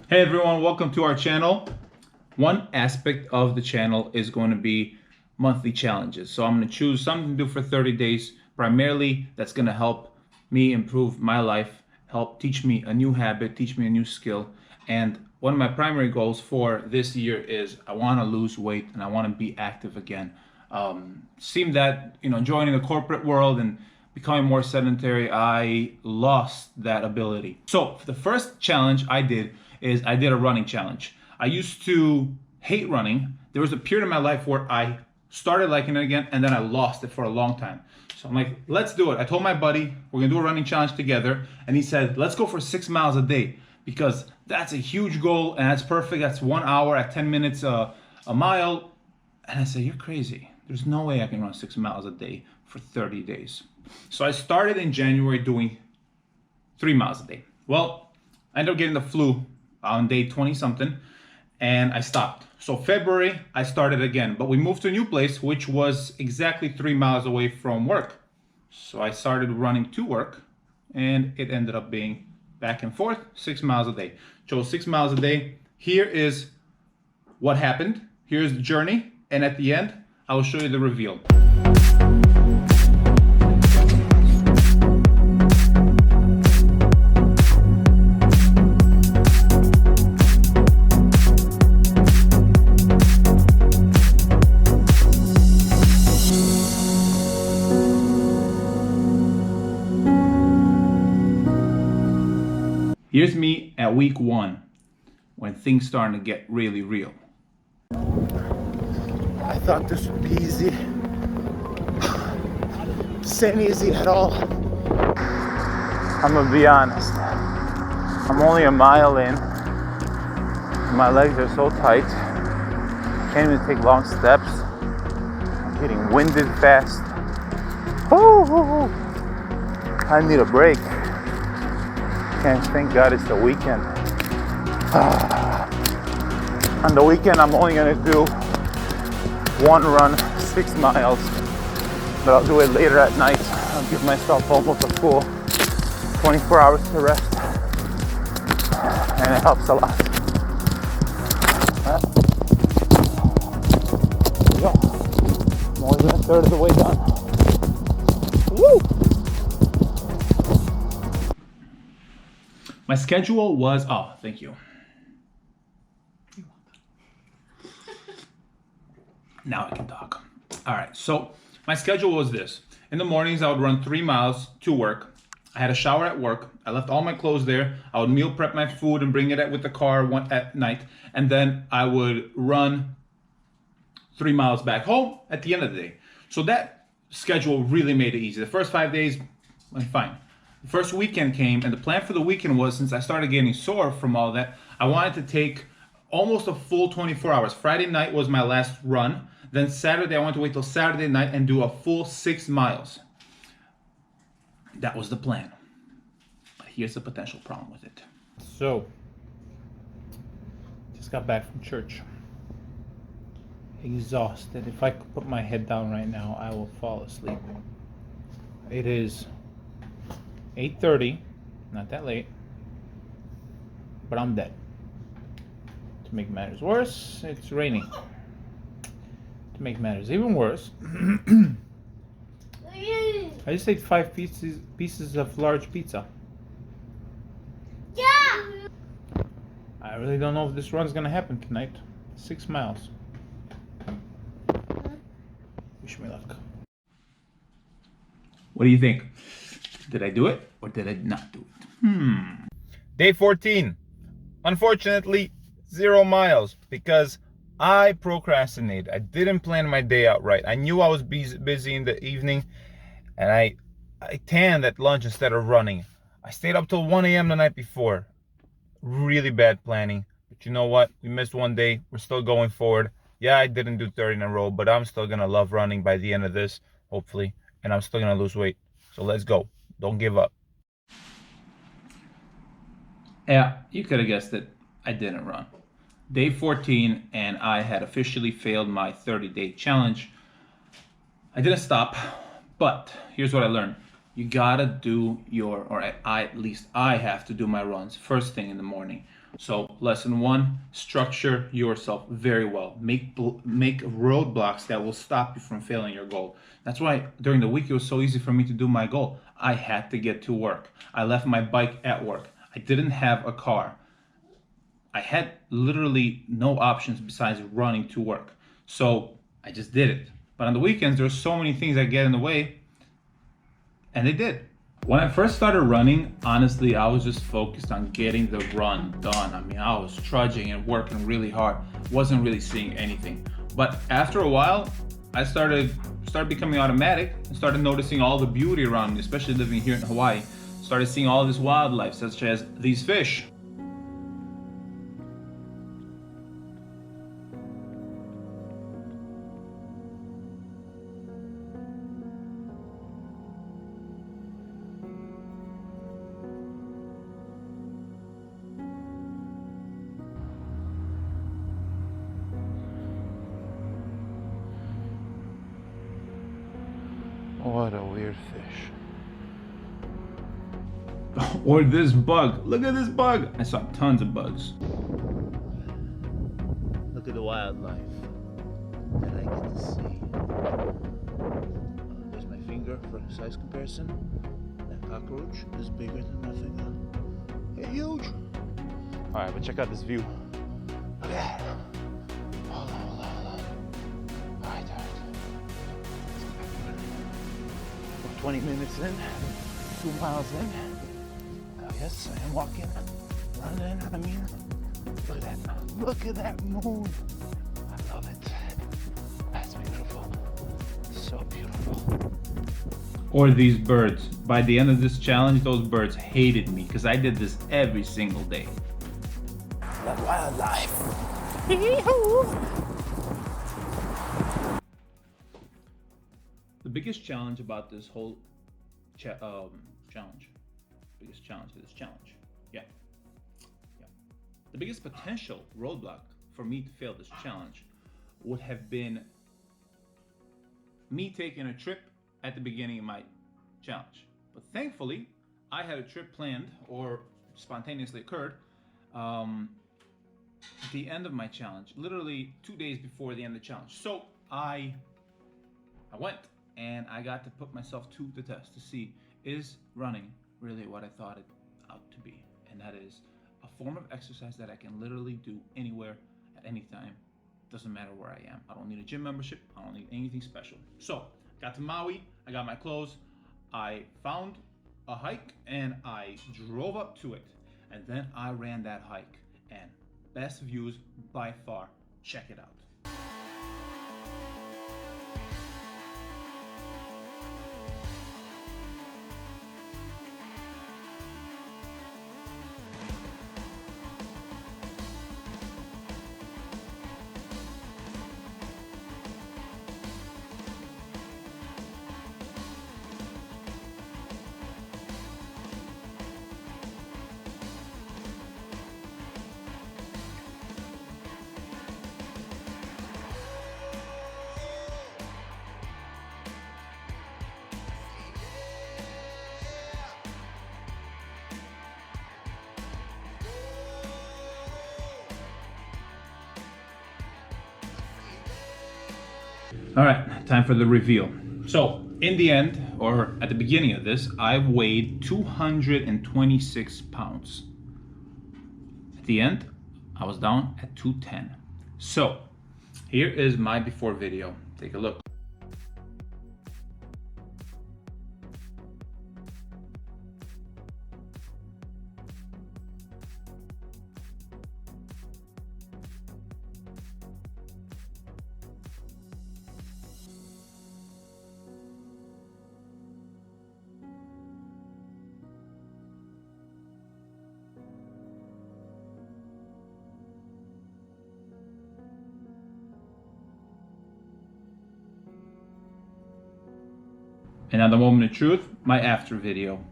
Hey everyone, welcome to our channel. One aspect of the channel is going to be monthly challenges. So I'm going to choose something to do for 30 days, primarily that's going to help me improve my life, help teach me a new habit, teach me a new skill. And one of my primary goals for this year is I want to lose weight and I want to be active again. Seemed that, joining the corporate world and becoming more sedentary, I lost that ability. So the first challenge I did is I did a running challenge. I used to hate running. There was a period in my life where I started liking it again and then I lost it for a long time. So I'm like, let's do it. I told my buddy, we're gonna do a running challenge together. And he said, let's go for 6 miles a day because that's a huge goal and that's perfect. That's 1 hour at 10 minutes a mile. And I said, you're crazy. There's no way I can run 6 miles a day for 30 days. So I started in January doing 3 miles a day. Well, I ended up getting the flu on day 20 something and I stopped. So February I started again, but we moved to a new place which was exactly 3 miles away from work. So I started running to work and it ended up being back and forth 6 miles a day. Chose 6 miles a day. Here is what happened. Here's the journey, and at the end I will show you the reveal. Here's me at week 1 when things starting to get really real. I thought this would be easy. This ain't easy at all. I'm gonna be honest. I'm only a mile in. My legs are so tight. Can't even take long steps. I'm getting winded fast. Woo-hoo-hoo. I need a break. Thank God it's the weekend. On the weekend, I'm only gonna do one run, 6 miles, but I'll do it later at night. I'll give myself almost a full 24 hours to rest, and it helps a lot. There we go. More than a third of the way done. Woo! My schedule was, thank you. Now I can talk. All right, so my schedule was this. In the mornings, I would run 3 miles to work. I had a shower at work. I left all my clothes there. I would meal prep my food and bring it with the car at night. And then I would run 3 miles back home at the end of the day. So that schedule really made it easy. The first 5 days went fine. The first weekend came, and the plan for the weekend was, since I started getting sore from all that, I wanted to take almost a full 24 hours. Friday night was my last run. Then Saturday, I wanted to wait till Saturday night and do a full 6 miles. That was the plan. But here's the potential problem with it. So, just got back from church. Exhausted. If I could put my head down right now, I will fall asleep. It is 8:30, not that late, but I'm dead. To make matters worse, it's raining. To make matters even worse, I just ate 5 pieces of large pizza. Yeah! I really don't know if this run's gonna happen tonight. 6 miles. Wish me luck. What do you think? Did I do it or did I not do it? Day 14. Unfortunately, 0 miles because I procrastinated. I didn't plan my day out right. I knew I was busy in the evening, and I tanned at lunch instead of running. I stayed up till 1 a.m. the night before. Really bad planning. But you know what? We missed one day. We're still going forward. Yeah, I didn't do 30 in a row, but I'm still going to love running by the end of this, hopefully. And I'm still going to lose weight. So let's go. Don't give up. Yeah, you could have guessed it. I didn't run. Day 14, and I had officially failed my 30-day challenge. I didn't stop, but here's what I learned. You gotta do at least I have to do my runs first thing in the morning. So lesson one, structure yourself very well. Make roadblocks that will stop you from failing your goal. That's why during the week it was so easy for me to do my goal. I had to get to work. I left my bike at work. I didn't have a car. I had literally no options besides running to work. So I just did it. But on the weekends, there's so many things that get in the way, and they did. When I first started running, honestly, I was just focused on getting the run done. I mean, I was trudging and working really hard, wasn't really seeing anything. But after a while, I started becoming automatic and started noticing all the beauty around me, especially living here in Hawaii. Started seeing all this wildlife, such as these fish. What a weird fish. Or this bug. Look at this bug. I saw tons of bugs. Look at the wildlife that I get to see. There's my finger for size comparison. That cockroach is bigger than my finger. They're huge. Alright, but check out this view. Look at that. Hold on. Alright. We're 20 minutes in, 2 miles in. Yes, I am walking, running. I mean, look at that. Look at that moon. I love it. That's beautiful. So beautiful. Or these birds. By the end of this challenge, those birds hated me because I did this every single day. That wildlife. The biggest challenge about this whole challenge. Biggest challenge to this challenge. Yeah. The biggest potential roadblock for me to fail this challenge would have been me taking a trip at the beginning of my challenge. But thankfully, I had a trip planned or spontaneously occurred at the end of my challenge, literally 2 days before the end of the challenge. So I went and I got to put myself to the test to see, is running really what I thought it out to be? And that is a form of exercise that I can literally do anywhere at any time. Doesn't matter where I am. I don't need a gym membership. I don't need anything special. So got to Maui, I got my clothes, I found a hike and I drove up to it, and then I ran that hike, and best views by far. Check it out. All right, time for the reveal. So in the end, or at the beginning of this, I weighed 226 pounds. At the end, I was down at 210. So here is my before video. Take a look. And now the moment of truth, my after video.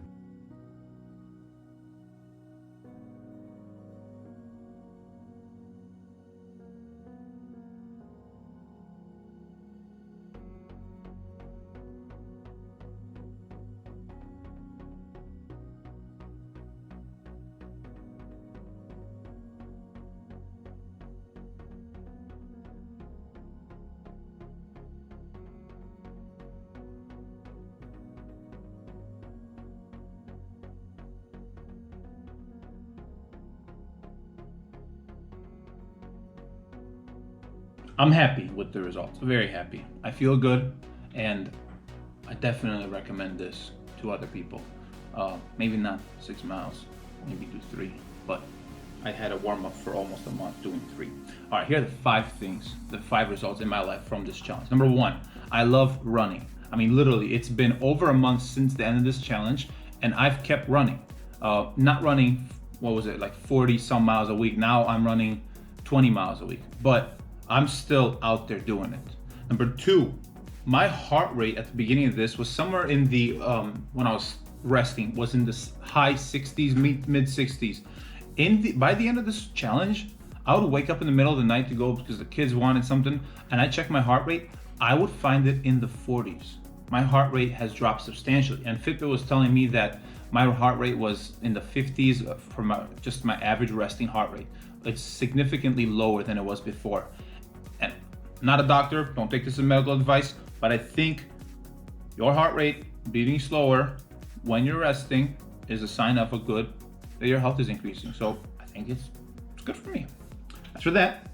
I'm happy with the results. Very happy. I feel good, and I definitely recommend this to other people. Maybe not 6 miles, maybe do 3, but I had a warm up for almost a month doing 3. All right, here are the 5 things, the 5 results in my life from this challenge. Number 1, I love running. I mean, literally, it's been over a month since the end of this challenge, and I've kept running. Not running, what was it, like 40 some miles a week. Now I'm running 20 miles a week, but I'm still out there doing it. Number 2, my heart rate at the beginning of this was somewhere in the, when I was resting, was in the high 60s, mid 60s. By the end of this challenge, I would wake up in the middle of the night to go because the kids wanted something, and I checked my heart rate. I would find it in the 40s. My heart rate has dropped substantially, and Fitbit was telling me that my heart rate was in the 50s for just my average resting heart rate. It's significantly lower than it was before. And I'm not a doctor, don't take this as medical advice, but I think your heart rate beating slower when you're resting is a sign of that your health is increasing. So I think it's good for me. As for that,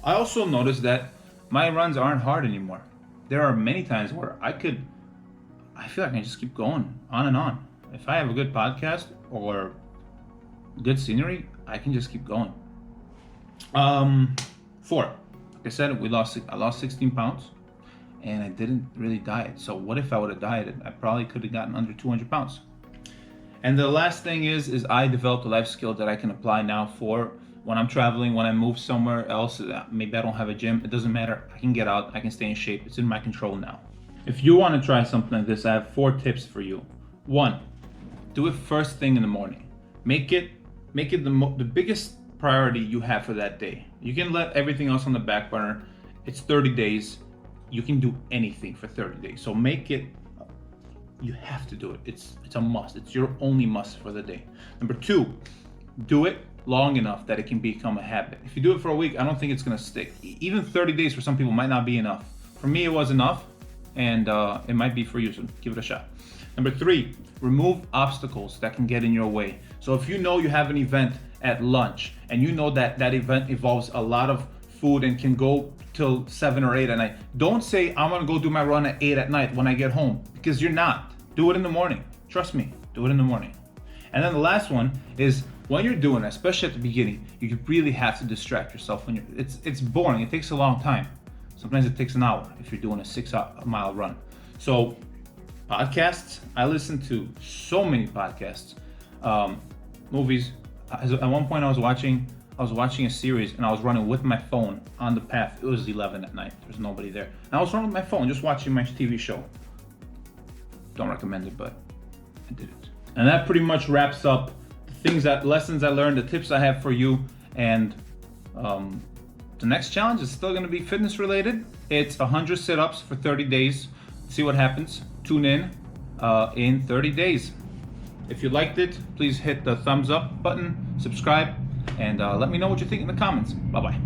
I also noticed that my runs aren't hard anymore. There are many times where I feel like I can just keep going on and on. If I have a good podcast or good scenery, I can just keep going. 4, like I said, I lost 16 pounds and I didn't really diet. So what if I would have dieted? I probably could have gotten under 200 pounds. And the last thing is I developed a life skill that I can apply now for when I'm traveling, when I move somewhere else. Maybe I don't have a gym, it doesn't matter. I can get out, I can stay in shape. It's in my control now. If you want to try something like this, I have 4 tips for you. 1, do it first thing in the morning. Make it the biggest priority you have for that day. You can let everything else on the back burner. It's 30 days. You can do anything for 30 days. So you have to do it. It's a must. It's your only must for the day. Number 2, do it long enough that it can become a habit. If you do it for a week, I don't think it's gonna stick. Even 30 days for some people might not be enough. For me, it was enough, and it might be for you, so give it a shot. Number 3, remove obstacles that can get in your way. So if you know you have an event at lunch, and you know that event involves a lot of food and can go till 7 or 8 at night, don't say, I'm gonna go do my run at 8 at night when I get home, because you're not. Do it in the morning. Trust me, do it in the morning. And then the last one is, when you're doing it, especially at the beginning, you really have to distract yourself. It's boring, it takes a long time. Sometimes it takes an hour if you're doing a 6-mile run. So podcasts, I listen to so many podcasts, movies. At one point I was watching a series and I was running with my phone on the path. It was 11 at night, there's nobody there. And I was running with my phone, just watching my TV show. Don't recommend it, but I did it. And that pretty much wraps up the lessons I learned, the tips I have for you. And the next challenge is still gonna be fitness related. It's 100 sit-ups for 30 days. See what happens. Tune in 30 days. If you liked it, please hit the thumbs up button, subscribe, and let me know what you think in the comments. Bye-bye.